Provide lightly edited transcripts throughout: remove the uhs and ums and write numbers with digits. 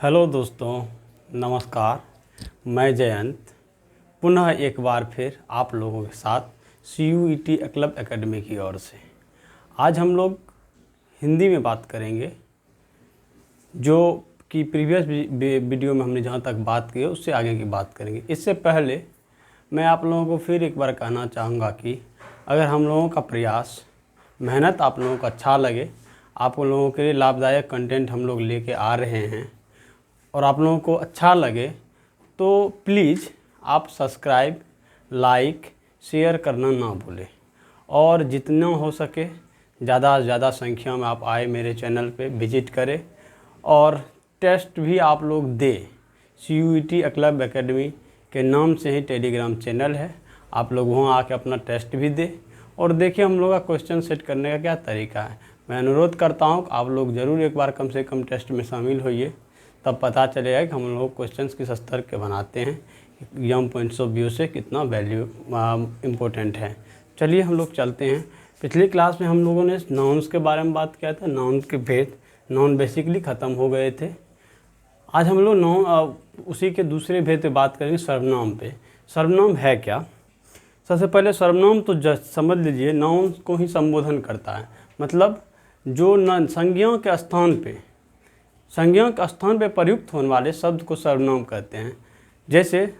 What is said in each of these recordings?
Hello दोस्तों, नमस्कार। मैं जयंत पुनः एक बार फिर आप लोगों के साथ CUET क्लब एकेडमी की ओर से आज हम लोग हिंदी में बात करेंगे। जो कि प्रीवियस वीडियो में हमने जहाँ तक बात की है उससे आगे की बात करेंगे। इससे पहले मैं आप लोगों को फिर एक बार कहना चाहूँगा कि अगर हम लोगों का प्रयास मेहनत आप लोगों को अच्छा लगे, आप लोगों के लिए लाभदायक कंटेंट हम लोग लेके आ रहे हैं और आप लोगों को अच्छा लगे तो प्लीज़ आप सब्सक्राइब, लाइक, शेयर करना ना भूलें और जितना हो सके ज़्यादा से ज़्यादा संख्या में आप आए मेरे चैनल पे विजिट करें और टेस्ट भी आप लोग दें। CUET क्लब एकेडमी के नाम से ही टेलीग्राम चैनल है, आप लोग वहाँ आके अपना टेस्ट भी दें और देखिए हम लोग का क्वेश्चन सेट करने का क्या तरीका है। मैं अनुरोध करता हूँ आप लोग ज़रूर एक बार कम से कम टेस्ट में शामिल होइए, तब पता चलेगा कि हम लोग क्वेश्चंस किस स्तर के बनाते हैं, एग्जाम पॉइंट्स ऑफ व्यू से कितना वैल्यू इम्पोर्टेंट है। चलिए हम लोग चलते हैं। पिछली क्लास में हम लोगों ने नाउन्स के बारे में बात किया था, नाउन के भेद, नाउन बेसिकली ख़त्म हो गए थे। आज हम लोग नाउन उसी के दूसरे भेद पे बात करेंगे, सर्वनाम पे। सर्वनाम है क्या? सबसे पहले सर्वनाम तो समझ लीजिए नाउन को ही संबोधन करता है, मतलब जो संज्ञा के स्थान पे प्रयुक्त होने वाले शब्द को सर्वनाम कहते हैं। जैसे,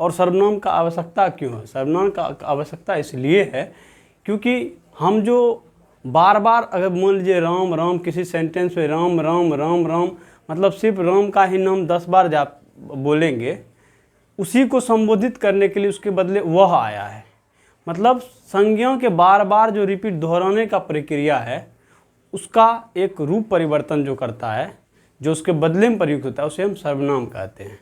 और सर्वनाम का आवश्यकता क्यों है? सर्वनाम का आवश्यकता इसलिए है क्योंकि हम जो बार बार अगर मान लीजिए राम राम किसी सेंटेंस में राम राम राम राम मतलब सिर्फ राम का ही नाम 10 बार बोलेंगे, उसी को संबोधित करने के लिए उसके बदले वह आया है। मतलब संज्ञा के बार बार जो रिपीट दोहराने का प्रक्रिया है उसका एक रूप परिवर्तन जो करता है, जो उसके बदले में प्रयुक्त होता है, उसे हम सर्वनाम कहते हैं।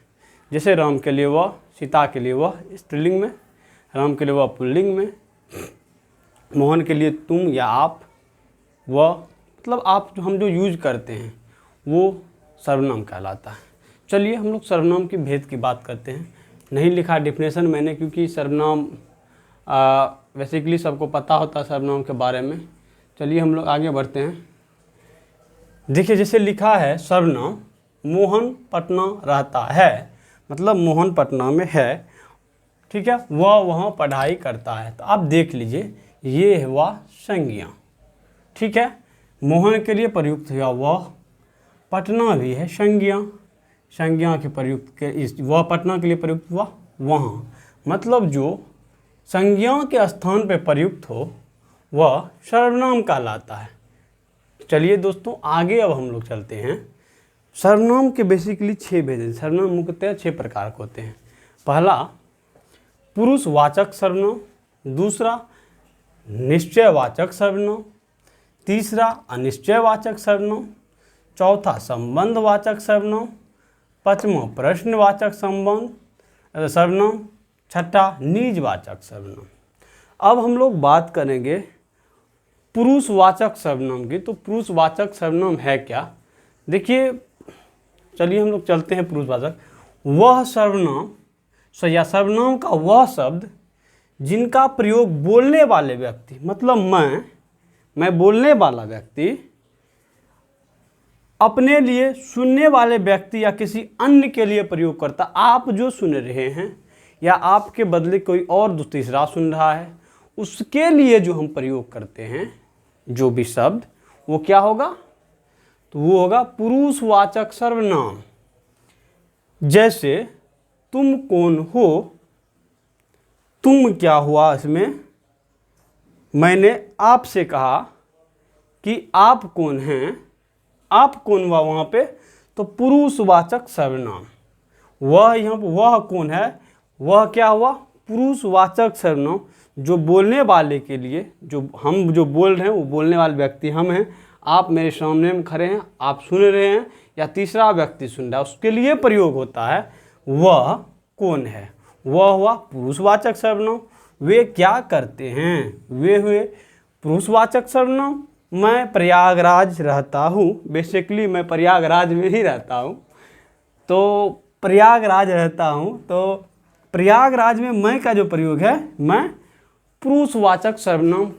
जैसे राम के लिए वह, सीता के लिए वह स्त्रीलिंग में, राम के लिए वह पुल्लिंग में, मोहन के लिए तुम या आप, वह, मतलब आप हम जो यूज करते हैं वो सर्वनाम कहलाता है। चलिए हम लोग सर्वनाम की भेद की बात करते हैं। नहीं लिखा डिफिनेशन मैंने क्योंकि सर्वनाम बेसिकली सबको पता होता है सर्वनाम के बारे में। चलिए हम लोग आगे बढ़ते हैं। देखिए जैसे लिखा है सर्वनाम, मोहन पटना रहता है, मतलब मोहन पटना में है, ठीक है, वह वहाँ पढ़ाई करता है। तो आप देख लीजिए ये है वह संज्ञा, ठीक है, मोहन के लिए प्रयुक्त हुआ वह, पटना भी है संज्ञा, संज्ञा के प्रयुक्त के वह पटना के लिए प्रयुक्त हुआ वहाँ, मतलब जो संज्ञा के स्थान पे प्रयुक्त हो वह सर्वनाम कहलाता है। चलिए दोस्तों आगे अब हम लोग चलते हैं। सर्वनाम के बेसिकली 6 भेद हैं। सर्वनाम मुख्यतः 6 प्रकार के होते हैं। पहला पुरुषवाचक सर्वनाम, दूसरा निश्चयवाचक सर्वनाम, तीसरा अनिश्चयवाचक सर्वनाम, चौथा संबंधवाचक सर्वनाम, पांचवा प्रश्नवाचक सर्वनाम, छठा निजवाचक सर्वनाम। अब हम लोग बात करेंगे पुरुषवाचक सर्वनाम की। तो पुरुषवाचक सर्वनाम है क्या? देखिए चलिए हम लोग चलते हैं। पुरुषवाचक वह सर्वनाम या सर्वनाम का वह शब्द जिनका प्रयोग बोलने वाले व्यक्ति, मतलब मैं बोलने वाला व्यक्ति अपने लिए सुनने वाले व्यक्ति या किसी अन्य के लिए प्रयोग करता। आप जो सुन रहे हैं या आपके बदले कोई और तीसरा सुन रहा है, उसके लिए जो हम प्रयोग करते हैं जो भी शब्द, वो क्या होगा? तो वो होगा पुरुषवाचक सर्वनाम। जैसे तुम कौन हो, तुम क्या हुआ, इसमें मैंने आपसे कहा कि आप कौन हैं, आप कौन हुआ वहाँ पे, तो पुरुषवाचक सर्वनाम। वह यहाँ पर वह कौन है, वह क्या हुआ? पुरुषवाचक सर्वनाम, जो बोलने वाले के लिए, जो हम जो बोल रहे हैं वो बोलने वाले व्यक्ति हम हैं, आप मेरे सामने में खड़े हैं, आप सुन रहे हैं या तीसरा व्यक्ति सुन रहा है, उसके लिए प्रयोग होता है वह कौन है, वह हुआ पुरुषवाचक सर्वनाम। वे क्या करते हैं, वे हुए पुरुषवाचक सर्वनाम। मैं प्रयागराज रहता हूँ, बेसिकली मैं प्रयागराज में ही रहता हूँ, तो प्रयागराज रहता हूँ, तो प्रयागराज में मैं का जो प्रयोग है, मैं पुरुषवाचक सर्वनाम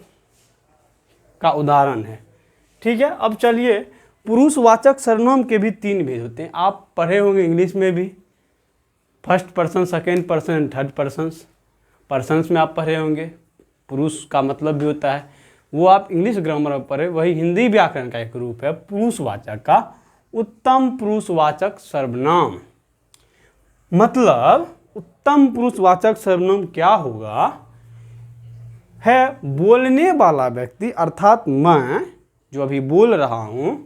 का उदाहरण है, ठीक है। अब चलिए पुरुषवाचक सर्वनाम के भी 3 भेद होते हैं। आप पढ़े होंगे इंग्लिश में भी, first person, second person, third persons. Persons में आप पढ़े होंगे, पुरुष का मतलब भी होता है, वो आप इंग्लिश ग्रामर में पढ़े। वही हिंदी व्याकरण का एक रूप है पुरुषवाचक का उत्तम पुरुषवाचक सर्वनाम। मतलब उत्तम पुरुषवाचक सर्वनाम क्या होगा, है बोलने वाला व्यक्ति अर्थात मैं जो अभी बोल रहा हूँ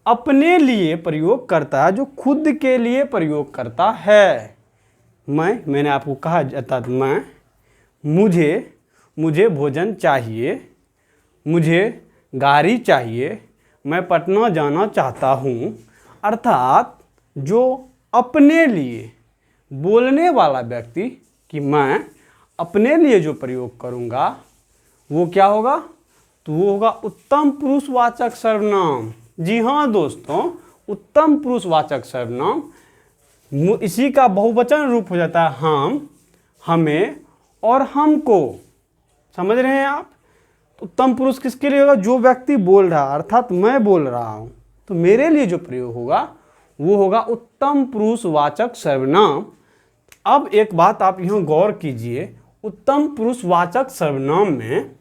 अपने लिए प्रयोग करता है, जो खुद के लिए प्रयोग करता है। मैंने आपको कहा अर्थात मैं, मुझे भोजन चाहिए, मुझे गाड़ी चाहिए, मैं पटना जाना चाहता हूँ। अर्थात जो अपने लिए बोलने वाला व्यक्ति कि मैं अपने लिए जो प्रयोग करूँगा वो क्या होगा, तो वो होगा उत्तम पुरुषवाचक सर्वनाम। जी हाँ दोस्तों, उत्तम पुरुषवाचक सर्वनाम इसी का बहुवचन रूप हो जाता है हम, हमें और हमको। समझ रहे हैं आप? तो उत्तम पुरुष किसके लिए होगा, जो व्यक्ति बोल रहा है अर्थात मैं बोल रहा हूँ, तो मेरे लिए जो प्रयोग होगा वो होगा उत्तम पुरुषवाचक सर्वनाम। अब एक बात आप यहाँ गौर कीजिए, उत्तम पुरुषवाचक सर्वनाम में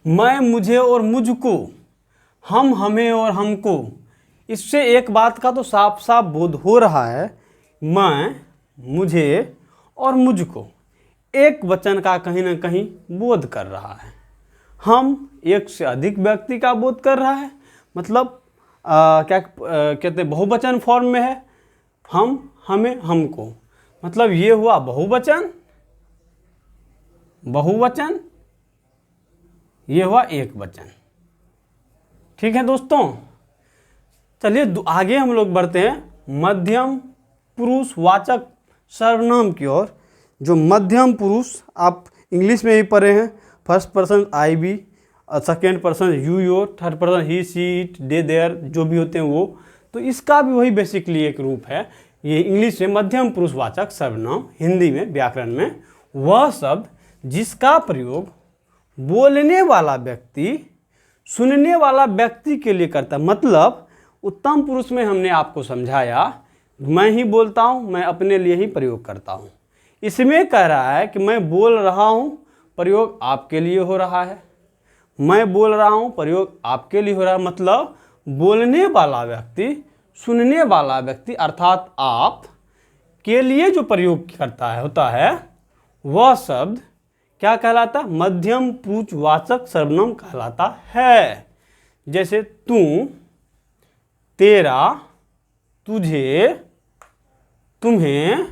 मैं, मुझे और मुझको, हम, हमें और हमको, इससे एक बात का तो साफ साफ बोध हो रहा है, मैं, मुझे और मुझको एक वचन का कहीं ना कहीं बोध कर रहा है। हम एक से अधिक व्यक्ति का बोध कर रहा है, मतलब क्या कहते हैं, बहुवचन फॉर्म में है, हम, हमें, हमको, मतलब ये हुआ बहुवचन, ये हुआ एक वचन। ठीक है दोस्तों, चलिए आगे हम लोग बढ़ते हैं मध्यम पुरुषवाचक सर्वनाम की ओर। जो मध्यम पुरुष आप इंग्लिश में भी पढ़े हैं, first person I we, second person you your, third person he she it they their, जो भी होते हैं वो, तो इसका भी वही बेसिकली एक रूप है। ये इंग्लिश में मध्यम पुरुषवाचक सर्वनाम, हिंदी में व्याकरण में वह शब्द जिसका प्रयोग बोलने वाला व्यक्ति सुनने वाला व्यक्ति के लिए करता है। मतलब उत्तम पुरुष में हमने आपको समझाया, मैं ही बोलता हूँ, मैं अपने लिए ही प्रयोग करता हूँ। इसमें कह रहा है कि मैं बोल रहा हूँ, प्रयोग आपके लिए हो रहा है, मैं बोल रहा हूँ, प्रयोग आपके लिए हो रहा है। मतलब बोलने वाला व्यक्ति सुनने वाला व्यक्ति अर्थात आप के लिए जो प्रयोग करता है होता है, वह शब्द क्या कहलाता है, मध्यम पुरुषवाचक सर्वनाम कहलाता है। जैसे तू, तेरा, तुझे, तुम्हें,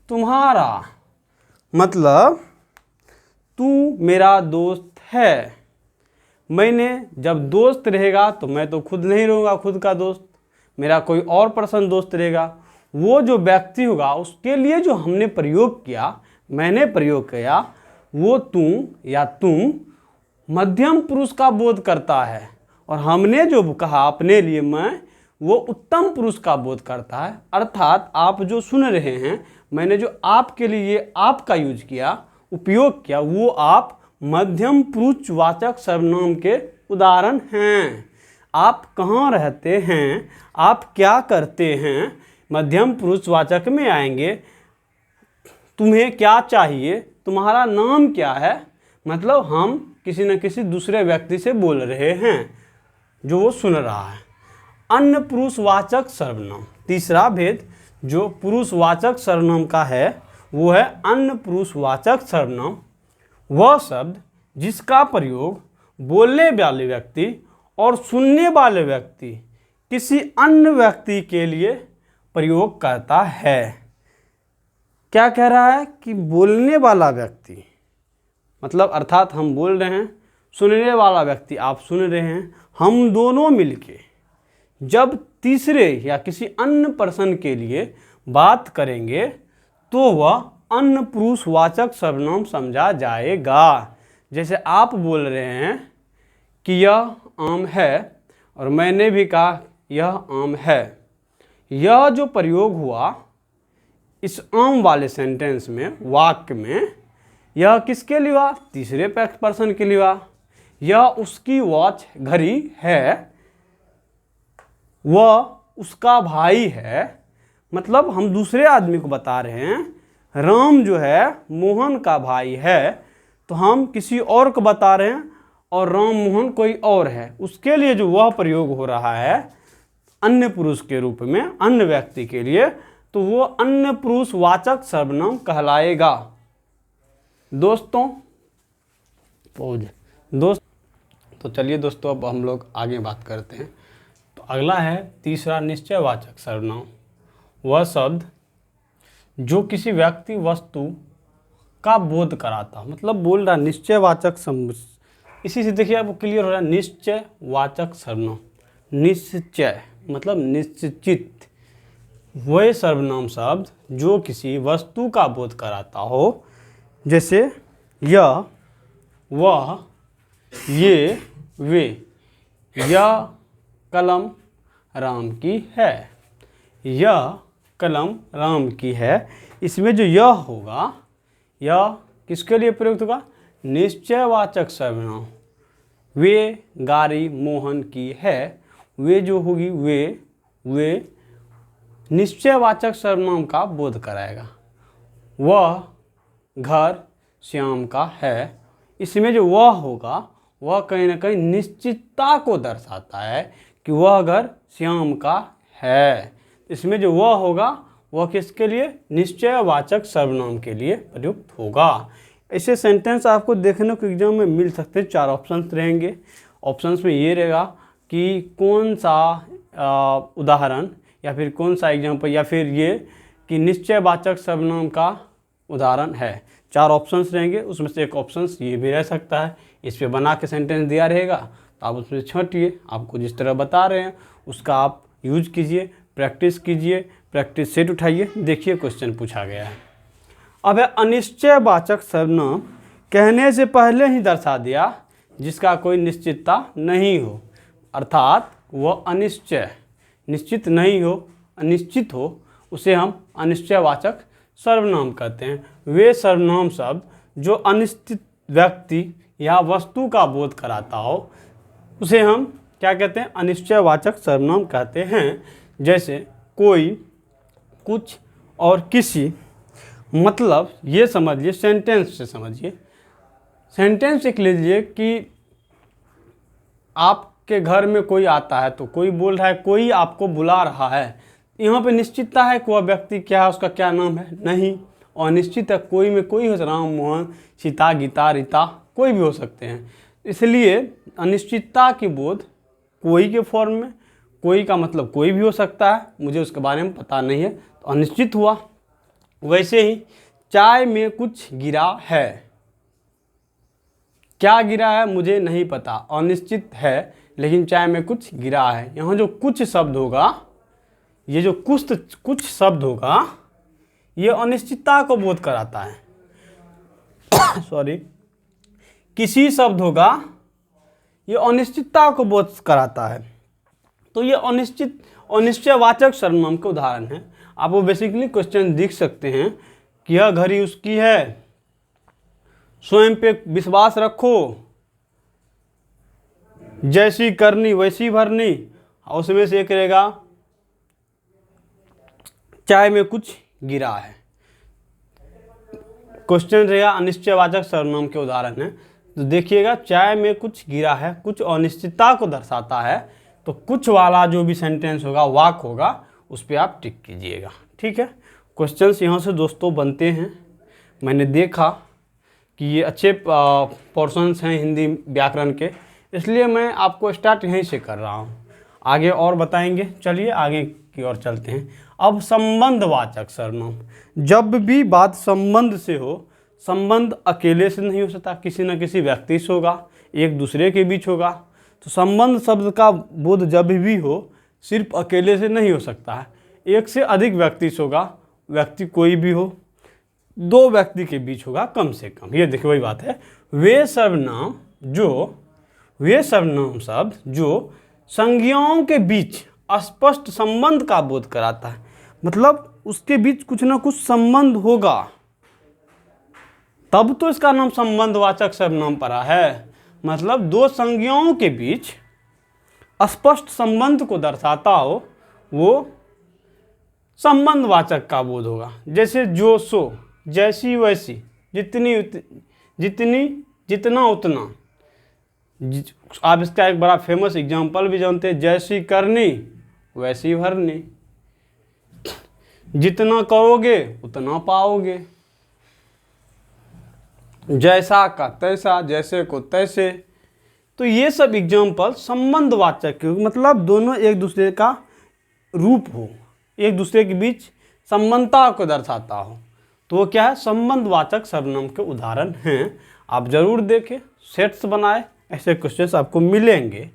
तुम्हारा। मतलब तू मेरा दोस्त है, मैंने जब दोस्त रहेगा तो मैं तो खुद नहीं रहूँगा खुद का दोस्त, मेरा कोई और पर्सन दोस्त रहेगा। वो जो व्यक्ति होगा उसके लिए जो हमने प्रयोग किया, मैंने प्रयोग किया, वो तू या तुम मध्यम पुरुष का बोध करता है, और हमने जो कहा अपने लिए मैं, वो उत्तम पुरुष का बोध करता है। अर्थात आप जो सुन रहे हैं, मैंने जो आपके लिए आपका यूज किया, उपयोग किया, वो आप मध्यम पुरुषवाचक सर्वनाम के उदाहरण हैं। आप कहाँ रहते हैं, आप क्या करते हैं, मध्यम पुरुषवाचक में आएंगे। तुम्हें क्या चाहिए, तुम्हारा नाम क्या है, मतलब हम किसी न किसी दूसरे व्यक्ति से बोल रहे हैं जो वो सुन रहा है। अन्य पुरुषवाचक सर्वनाम, तीसरा भेद जो पुरुषवाचक सर्वनाम का है वो है अन्य पुरुषवाचक सर्वनाम। वह शब्द जिसका प्रयोग बोलने वाले व्यक्ति और सुनने वाले व्यक्ति किसी अन्य व्यक्ति के लिए प्रयोग करता है। क्या कह रहा है कि बोलने वाला व्यक्ति, मतलब अर्थात हम बोल रहे हैं, सुनने वाला व्यक्ति आप सुन रहे हैं, हम दोनों मिलके जब तीसरे या किसी अन्य पर्सन के लिए बात करेंगे तो वह अन्य पुरुषवाचक सर्वनाम समझा जाएगा। जैसे आप बोल रहे हैं कि यह आम है, और मैंने भी कहा यह आम है। यह जो प्रयोग हुआ इस आम वाले सेंटेंस में, वाक्य में, यह किसके लिए हुआ, तीसरे पर्सन के लिए हुआ। यह उसकी वॉच घड़ी है, वह उसका भाई है, मतलब हम दूसरे आदमी को बता रहे हैं राम जो है मोहन का भाई है, तो हम किसी और को बता रहे हैं और राम मोहन कोई और है, उसके लिए जो वह प्रयोग हो रहा है अन्य पुरुष के रूप में अन्य व्यक्ति के लिए, तो वो अन्य पुरुष वाचक सर्वनाम कहलाएगा। दोस्तों तो चलिए दोस्तों अब हम लोग आगे बात करते हैं। तो अगला है तीसरा निश्चयवाचक सर्वनाम। वह शब्द जो किसी व्यक्ति वस्तु का बोध कराता, मतलब बोल रहा निश्चयवाचक शब्द, इसी से देखिए आपको क्लियर हो रहा है निश्चयवाचक सर्वनाम। निश्चय मतलब निश्चित, वह सर्वनाम शब्द जो किसी वस्तु का बोध कराता हो, जैसे यह, वह, ये, वे। यह कलम राम की है, यह कलम राम की है। इसमें जो यह होगा, यह किसके लिए प्रयुक्त होगा? निश्चयवाचक सर्वनाम। वे गाड़ी मोहन की है, वे जो होगी वे निश्चयवाचक सर्वनाम का बोध कराएगा। वह घर श्याम का है, इसमें जो वह होगा वह कहीं ना कहीं निश्चितता को दर्शाता है कि वह घर श्याम का है। इसमें जो वह होगा वह किसके लिए? निश्चयवाचक सर्वनाम के लिए प्रयुक्त होगा। ऐसे सेंटेंस आपको देखने को एग्जाम में मिल सकते हैं। 4 ऑप्शंस रहेंगे। ऑप्शंस में ये रहेगा कि कौन सा उदाहरण या फिर कौन सा एग्जाम्पल या फिर ये कि निश्चयवाचक सर्वनाम का उदाहरण है। 4 ऑप्शंस रहेंगे, उसमें से एक ऑप्शंस ये भी रह सकता है। इस पे बना के सेंटेंस दिया रहेगा तो आप उसमें छांटिए, आपको जिस तरह बता रहे हैं उसका आप यूज कीजिए, प्रैक्टिस कीजिए, प्रैक्टिस सेट उठाइए, देखिए क्वेश्चन पूछा गया है। अब है अनिश्चयवाचक सर्वनाम कहने से पहले ही दर्शा दिया जिसका कोई निश्चितता नहीं हो, अर्थात वह अनिश्चय, निश्चित नहीं हो, अनिश्चित हो, उसे हम अनिश्चयवाचक सर्वनाम कहते हैं। वे सर्वनाम शब्द जो अनिश्चित व्यक्ति या वस्तु का बोध कराता हो उसे हम क्या कहते हैं? अनिश्चयवाचक सर्वनाम कहते हैं। जैसे कोई, कुछ और किसी। मतलब ये समझिए, सेंटेंस से समझिए। सेंटेंस लिख लीजिए कि आपके घर में कोई आता है, तो कोई बोल रहा है कोई आपको बुला रहा है। यहाँ पे निश्चितता है कि वह व्यक्ति क्या है, उसका क्या नाम है? नहीं। और निश्चित है कोई में कोई हो, राम मोहन, सीता, गीता, रीता, कोई भी हो सकते हैं। इसलिए अनिश्चितता की बोध कोई के फॉर्म में, कोई का मतलब कोई भी हो सकता है, मुझे उसके बारे में पता नहीं है तो अनिश्चित हुआ। वैसे ही चाय में कुछ गिरा है, क्या गिरा है मुझे नहीं पता, अनिश्चित है, लेकिन चाय में कुछ गिरा है। यहाँ जो कुछ शब्द होगा, ये जो कुछ शब्द होगा, ये अनिश्चितता को बोध कराता है। सॉरी, किसी शब्द होगा, ये अनिश्चितता को बोध कराता है। तो ये अनिश्चयवाचक सर्वनाम के उदाहरण है। आप वो बेसिकली क्वेश्चन देख सकते हैं कि यह घड़ी उसकी है, स्वयं पे विश्वास रखो, जैसी करनी वैसी भरनी, और उसमें से एक रहेगा चाय में कुछ गिरा है। क्वेश्चन रहेगा अनिश्चयवाचक सर्वनाम के उदाहरण है। तो देखिएगा, चाय में कुछ गिरा है, कुछ अनिश्चितता को दर्शाता है, तो कुछ वाला जो भी सेंटेंस होगा, वाक होगा, उस पर आप टिक कीजिएगा। ठीक है, क्वेश्चंस यहाँ से दोस्तों बनते हैं। मैंने देखा कि ये अच्छे पोर्शंस हैं हिंदी व्याकरण के, इसलिए मैं आपको स्टार्ट यहीं से कर रहा हूँ। आगे और बताएंगे। चलिए आगे की ओर चलते हैं। अब संबंधवाचक सर्वनाम। जब भी बात संबंध से हो, संबंध अकेले से नहीं हो सकता, किसी न किसी व्यक्ति से होगा, एक दूसरे के बीच होगा। तो संबंध शब्द का बोध जब भी हो, सिर्फ अकेले से नहीं हो सकता है, एक से अधिक व्यक्ति से होगा, व्यक्ति कोई भी हो, 2 व्यक्ति के बीच होगा कम से कम। ये देखिए वही बात है। वे सर्वनाम शब्द जो संज्ञाओं के बीच स्पष्ट संबंध का बोध कराता है, मतलब उसके बीच कुछ ना कुछ संबंध होगा, तब तो इसका नाम संबंधवाचक सर्वनाम पड़ा है। मतलब 2 संज्ञाओं के बीच स्पष्ट संबंध को दर्शाता हो वो संबंधवाचक का बोध होगा। जैसे जो सो, जैसी वैसी, जितनी जितनी, जितना उतना। आप इसका एक बड़ा फेमस एग्जांपल भी जानते हैं, जैसी करनी वैसी भरनी, जितना करोगे उतना पाओगे, जैसा का तैसा, जैसे को तैसे। तो ये सब एग्जाम्पल संबंधवाचक के, मतलब दोनों एक दूसरे का रूप हो, एक दूसरे के बीच संबंधता को दर्शाता हो, तो वो क्या है, संबंधवाचक सर्वनाम के उदाहरण हैं। आप जरूर देखें, सेट्स बनाए, ऐसे क्वेश्चंस आपको मिलेंगे।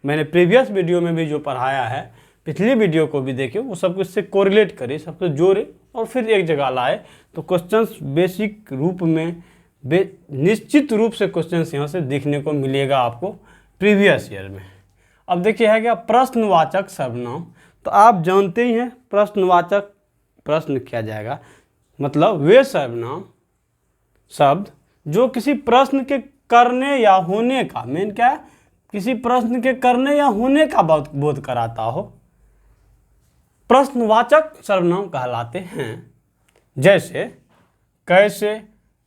मैंने प्रीवियस वीडियो में भी जो पढ़ाया है, पिछली वीडियो को भी देखें, वो सब इससे कोरिलेट करे, सबको जोड़े और फिर एक जगह लाए, तो क्वेश्चंस बेसिक रूप में निश्चित रूप से क्वेश्चंस यहाँ से देखने को मिलेगा आपको प्रीवियस ईयर में। अब देखिए है क्या, प्रश्नवाचक सर्वनाम। तो आप जानते ही हैं प्रश्नवाचक, प्रश्न किया जाएगा, मतलब वे सर्वनाम शब्द जो किसी प्रश्न के करने या होने का, मेन क्या है, किसी प्रश्न के करने या होने का बोध कराता हो, प्रश्नवाचक सर्वनाम कहलाते हैं। जैसे कैसे,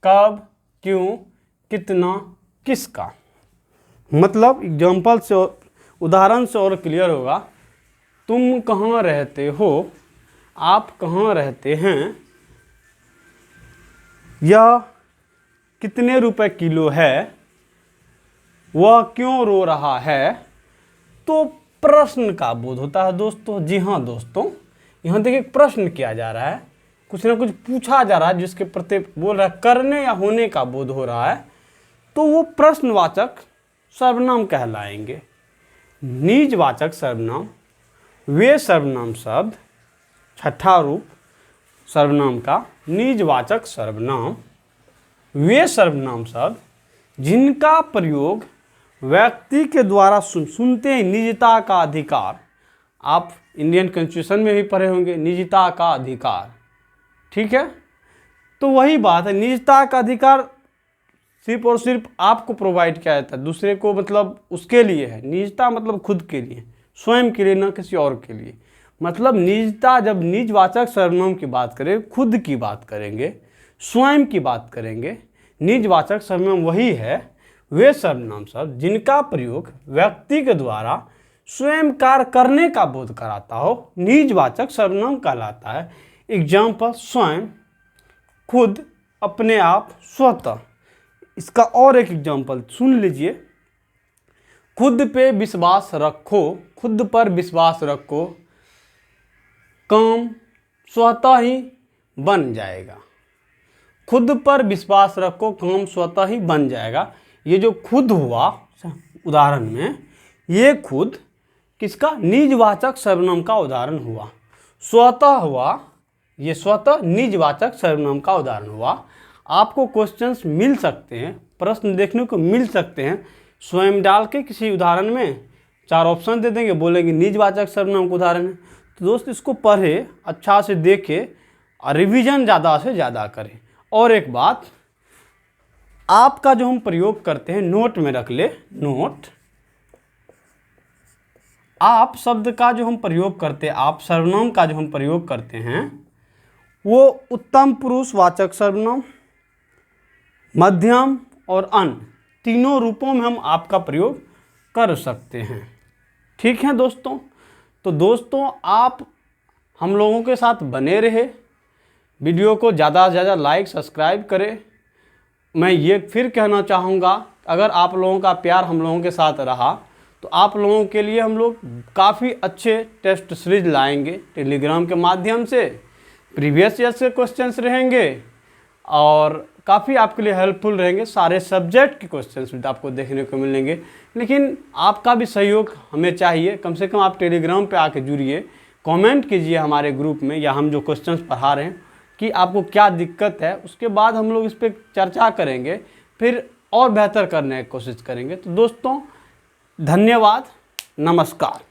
कब, क्यों, कितना, किसका। मतलब एग्जाम्पल से, उदाहरण से और क्लियर होगा। तुम कहाँ रहते हो, आप कहाँ रहते हैं, यह कितने रुपए किलो है, वह क्यों रो रहा है। तो प्रश्न का बोध होता है दोस्तों। जी हाँ दोस्तों, यहाँ देखिए प्रश्न किया जा रहा है, कुछ ना कुछ पूछा जा रहा है, जिसके प्रति बोल रहा है, करने या होने का बोध हो रहा है, तो वो प्रश्नवाचक सर्वनाम कहलाएंगे। निजवाचक सर्वनाम वे सर्वनाम शब्द, छठा रूप सर्वनाम का निजवाचक सर्वनाम, वे सर्वनाम शब्द जिनका प्रयोग व्यक्ति के द्वारा सुनते ही निजता का अधिकार। आप इंडियन कॉन्स्टिट्यूशन में भी पढ़े होंगे, निजता का अधिकार, ठीक है। तो वही बात है, निजता का अधिकार सिर्फ और सिर्फ आपको प्रोवाइड किया जाता है, दूसरे को मतलब उसके लिए है। निजता मतलब खुद के लिए, स्वयं के लिए, ना किसी और के लिए। मतलब निजता, जब निजवाचक सर्वनाम की बात करें, खुद की बात करेंगे, स्वयं की बात करेंगे। निजवाचक सर्वनाम वही है, वे सर्वनाम शब्द जिनका प्रयोग व्यक्ति के द्वारा स्वयं कार्य करने का बोध कराता हो, निजवाचक सर्वनाम कहलाता है। एग्जाम्पल, स्वयं, खुद, अपने आप, स्वतः। इसका और एक एग्जाम्पल सुन लीजिए। खुद पे विश्वास रखो, खुद पर विश्वास रखो, काम स्वतः ही बन जाएगा। खुद पर विश्वास रखो, काम स्वतः ही बन जाएगा। ये जो खुद हुआ उदाहरण में, ये खुद किसका, निजवाचक सर्वनाम का उदाहरण हुआ। स्वतः हुआ, ये स्वतः निजवाचक सर्वनाम का उदाहरण हुआ। आपको क्वेश्चंस मिल सकते हैं, प्रश्न देखने को मिल सकते हैं, स्वयं डाल के किसी उदाहरण में 4 ऑप्शन दे देंगे, बोलेंगे निजवाचक सर्वनाम का उदाहरण है। तो दोस्त इसको पढ़े, अच्छा से देखे और रिवीजन ज़्यादा से ज़्यादा करें। और एक बात, आपका जो हम प्रयोग करते हैं, नोट में रख ले, नोट। आप शब्द का जो हम प्रयोग करते हैं, आप सर्वनाम का जो हम प्रयोग करते हैं, वो उत्तम पुरुषवाचक सर्वनाम, मध्यम और अन्य, तीनों रूपों में हम आपका प्रयोग कर सकते हैं। ठीक है दोस्तों। तो दोस्तों आप हम लोगों के साथ बने रहे, वीडियो को ज़्यादा से ज़्यादा लाइक सब्सक्राइब करें। मैं ये फिर कहना चाहूँगा, अगर आप लोगों का प्यार हम लोगों के साथ रहा तो आप लोगों के लिए हम लोग काफ़ी अच्छे टेस्ट सीरीज लाएंगे टेलीग्राम के माध्यम से। प्रीवियस ईयर से क्वेश्चंस रहेंगे और काफ़ी आपके लिए हेल्पफुल रहेंगे। सारे सब्जेक्ट के क्वेश्चंस भी आपको देखने को मिलेंगे, लेकिन आपका भी सहयोग हमें चाहिए। कम से कम आप टेलीग्राम पे आके जुड़िए, कमेंट कीजिए हमारे ग्रुप में, या हम जो क्वेश्चंस पढ़ा रहे हैं कि आपको क्या दिक्कत है, उसके बाद हम लोग इस पर चर्चा करेंगे, फिर और बेहतर करने की कोशिश करेंगे। तो दोस्तों धन्यवाद, नमस्कार।